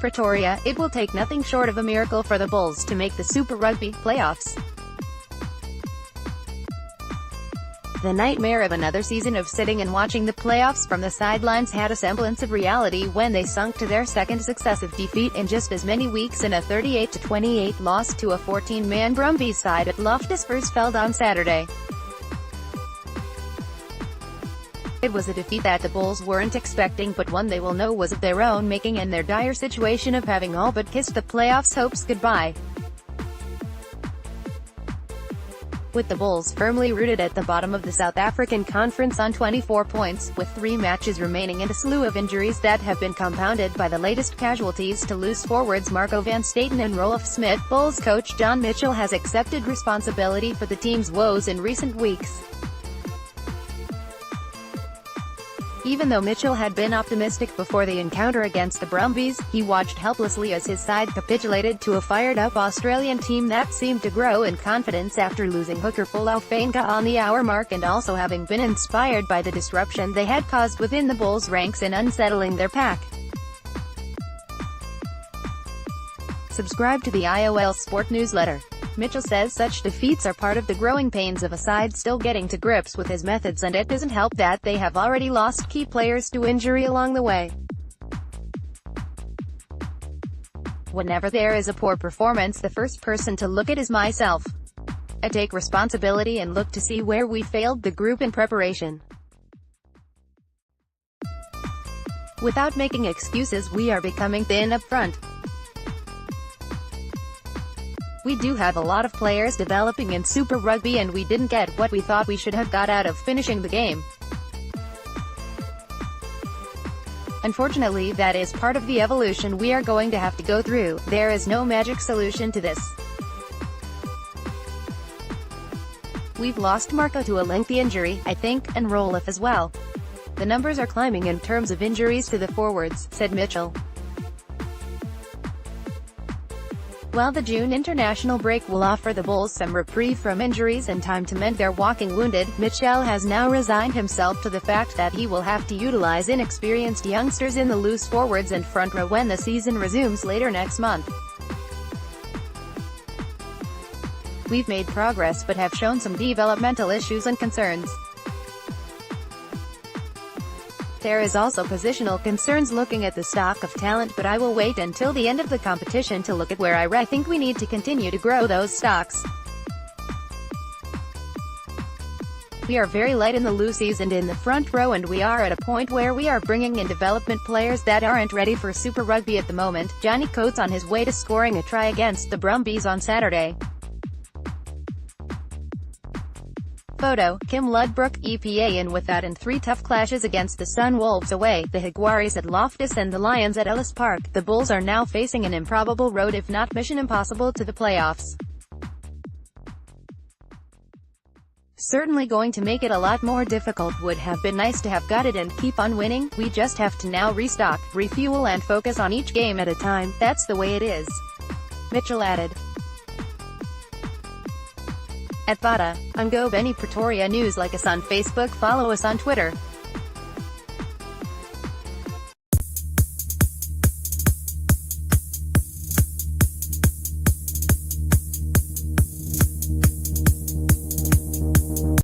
Pretoria, it will take nothing short of a miracle for the Bulls to make the Super Rugby playoffs. The nightmare of another season of sitting and watching the playoffs from the sidelines had a semblance of reality when they sunk to their second successive defeat in just as many weeks in a 38-28 loss to a 14-man Brumbies side at Loftus Versfeld on Saturday. It was a defeat that the Bulls weren't expecting, but one they will know was of their own making and their dire situation of having all but kissed the playoffs hopes goodbye. With the Bulls firmly rooted at the bottom of the South African Conference on 24 points, with 3 matches remaining and a slew of injuries that have been compounded by the latest casualties to loose forwards Marco van Staten and Rolf Smit, Bulls coach John Mitchell has accepted responsibility for the team's woes in recent weeks. Even though Mitchell had been optimistic before the encounter against the Brumbies, he watched helplessly as his side capitulated to a fired-up Australian team that seemed to grow in confidence after losing hooker Fa'afafenga on the hour mark and also having been inspired by the disruption they had caused within the Bulls' ranks in unsettling their pack. Subscribe to the IOL Sport newsletter. Mitchell says such defeats are part of the growing pains of a side still getting to grips with his methods, and it doesn't help that they have already lost key players to injury along the way. Whenever there is a poor performance, the first person to look at is myself. I take responsibility and look to see where we failed the group in preparation. Without making excuses, we are becoming thin up front. We do have a lot of players developing in Super Rugby and we didn't get what we thought we should have got out of finishing the game. Unfortunately, that is part of the evolution we are going to have to go through. There is no magic solution to this. We've lost Marco to a lengthy injury, I think, and Rolf as well. The numbers are climbing in terms of injuries to the forwards, said Mitchell. While the June international break will offer the Bulls some reprieve from injuries and time to mend their walking wounded, Mitchell has now resigned himself to the fact that he will have to utilize inexperienced youngsters in the loose forwards and front row when the season resumes later next month. We've made progress but have shown some developmental issues and concerns. There is also positional concerns looking at the stock of talent, but I will wait until the end of the competition to look at where I think we need to continue to grow those stocks. We are very light in the loosies and in the front row, and we are at a point where we are bringing in development players that aren't ready for Super Rugby at the moment. Johnny Coates on his way to scoring a try against the Brumbies on Saturday. Photo, Kim Ludbrook, EPA. In with that and 3 tough clashes against the Sun Wolves away, the Jaguares at Loftus and the Lions at Ellis Park, the Bulls are now facing an improbable road if not mission impossible to the playoffs. Certainly going to make it a lot more difficult. Would have been nice to have got it and keep on winning. We just have to now restock, refuel and focus on each game at a time. That's the way it is. Mitchell added. At Bada, I'm Go Benny Pretoria News. Like us on Facebook, follow us on Twitter.